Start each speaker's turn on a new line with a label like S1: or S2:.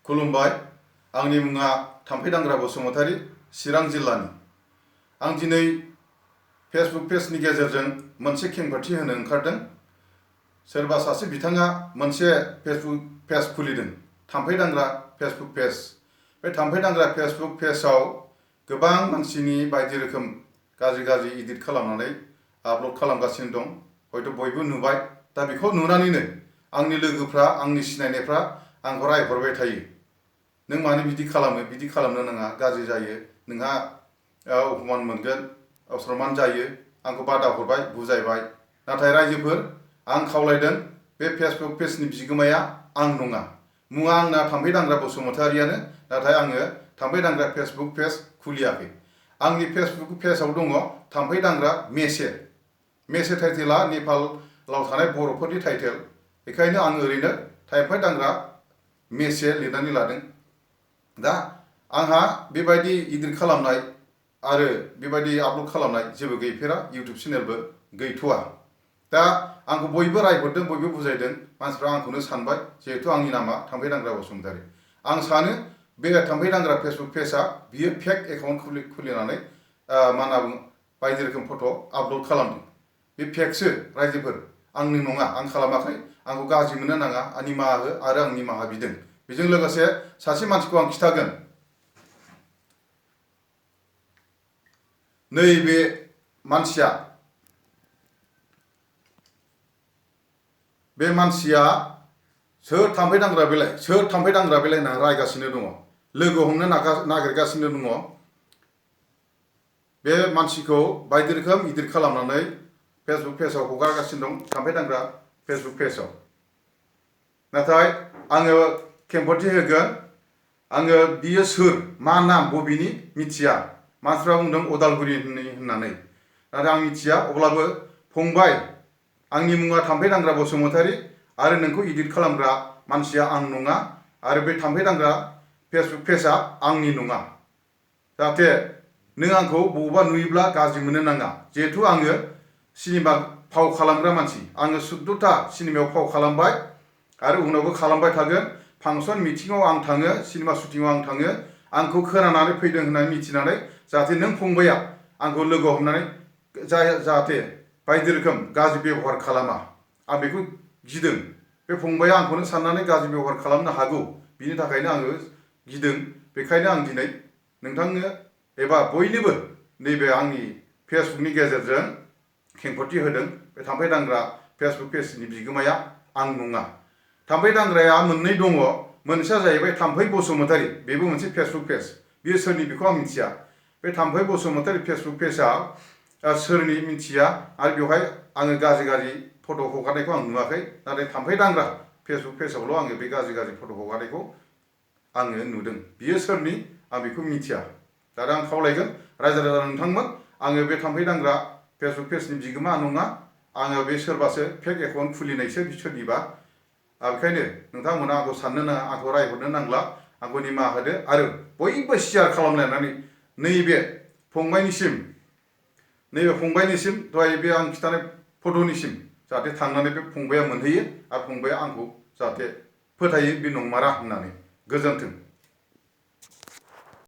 S1: खुलुमबाय। आंनि मुङा थाम्फै दांग्रा बसुमतारी, चिरां जिल्लानि। आं दिनै फेसबुक पेजनि गेजेरजों मोनसे खेंफोरथि होनो ओंखारदों। सोरबा सासे बिथाङा मोनसे फेसबुक पेज खुलिदों, थाम्फै दांग्रा फेसबुक पेज। बे थाम्फै दांग्रा फेसबुक पेजआव गोबां मानसिनि बायदि रोखोम गाज्रि इडिट खालामनानै आपल'ड खालामगासिनो दं। हयथ' बयबो नुबाय। दा बेखौ नुनानैनो आंनि लोगोफ्रा, आंनि सिनायनायफ्रा आंखौ रायहरबाय थायो। नों मानो बिदि खालामो? बिदि खालामनो नाङा, गाज्रि जायो, नोंहा अपमान मोनगोन, असनमान जायो। आंखौ बादा हरबाय, बुजायबाय। नाथाय रायजोफोर, आं खावलायदों, बे फेसबुक पेजनि बिगोमाया आं नङा। मुङा आंना थाम्फै दांग्रा बसुमतारीयानो, नाथाय आङो थाम्फै दांग्रा फेसबुक पेज खुलियाखै। आंनि फेसबुक पेजआव दङ थाम्फै दांग्रा मेसे। मेसे टाइटेला नेपालाव थानाय बर'फोरनि टाइटेल। बेखायनो आं ओरैनो थाम्फै दांग्रा मेसे लिरनानै लादों। दा आंहा बेबायदि इडिट खालामनाय आरो बेबायदि आपल'ड खालामनाय जेबो गैफेरा, इउटुब चेनेलबो गैथ'वा। दा आंखौ बयबो रायहरदों, बयबो बुजायदों। मानसिफ्रा आंखौनो सानबाय, जिहेथु आंनि नामा थाम्फै दांग्रा बसुमतारी। आं सानो बे थाम्फै दांग्रा फेसबुक पेजआ बियो फेक एकाउन्ट खुलिनानै मा होनना बुङो, बायदि रोखोम फट' आपल'ड खालामदों। बे फेकसो रायजोफोर, आंनि नङा, आं खालामाखै। आंखौ गाज्रि मोननो नाङा, निमाहा हो आरो आं निमाहा बिदों। बेजों लोगोसे सासे मानसिखौ आं खिथागोन, नैबे मानसिया, बे मानसिया सोर थाम्फै दांग्रा बेलाय, सोर थाम्फै दांग्रा बेलाय होनना रायगासिनो दङ, लोगो हमनो नागिरगासिनो दङ। बे मानसिखौ बायदि रोखोम इडिट खालामनानै फेसबुक पेजआव हगारगासिनो दं, थाम्फै दांग्रा फेसबुक पेजआव। नाथाय आङो खेंफोरथि होगोन, आङो बियो सोर, मा नाम, बबेनि मिथिया। मानसिफ्रा बुंदों उदालगुरिनि होननानै, नाथाय आं मिथिया। अब्लाबो फंबाय, आंनि मुङा थाम्फै दांग्रा बसुमतारी आरो नोंखौ इडिट खालामग्रा मानसिया आं नङा, आरो बे थाम्फै दांग्रा फेसबुक पेजआ आंनि नङा। जाहाथे नों आंखौ बबावबा नुयोब्ला गाज्रि मोननो नाङा। जिहेथु आङो सिनेमा फाव खालामग्रा मानसि। आङो 14टा सिनेमायाव फाव खालामबाय आरो उनावबो खालामबाय थागोन। फांसन मिटिङाव आं थाङो, सिनेमा शुटिङाव आं थाङो। आंखौ खोनानानै फैदों होननानै मिथिनानै जाहाथे नों फंबाया आंखौ लोगो हमनानै जाहाथे बायदि रोखोम गाज्रि बेब'हार खालामा, आं बेखौ गिदों। बे फंबाया आंखौनो साननानै गाज्रि बेब'हार खालामनो हागौ, बिनि थाखायनो आङो गिदों। बेखायनो आं दिनै नोंथांनो एबा बयनोबो नैबे आंनि फेसबुकनि गेजेरजों खेंफोरथि होदों। बे थाम्फै दांग्रा फेसबुक पेजनि बिगोमाया आं नङा। थाम्फै दांग्राया मोननै दङ। मोनसेया जाहैबाय थाम्फै बसुमतारी, बेबो मोनसे फेसबुक पेज। बियो सोरनि बेखौ आं मिथिया। बे थाम्फै बसुमतारी फेसबुक पेजआ सोरनि मिथिया, आरो बेवहाय आङो गाज्रि फट' हगारनायखौ आं नुवाखै। नाथाय थाम्फै दांग्रा फेसबुक पेजआवल' आङो बे गाज्रि फट' हगारनायखौ आङो नुदों। बियो सोरनि आं बेखौ मिथिया। दा आं खावलायगोन रायजो राजा नोंथांमोन, आङो बे थाम्फै दांग्रा फेसबुक पेजनि बिगोमा नङा। आङो बे सोरबासो फेक एकाउन्ट खुलिनायसो सोरनिबा। बेखायनो नोंथांमोना आंखौ साननो नाङा, आंखौ रायहरनो नांला, आंखौ निमाहा होदो। आरो बयबो शेयार खालामलायनानै नैबे फंबायनिसिम दहाय बे आं खिथानाय फट'निसिम जाहाथे थांनानै बे फंबाया मोनहैयो, आरो फंबाया आंखौ जाहाथे फोथायो बे नंमारा होननानै। गोजोन्थों।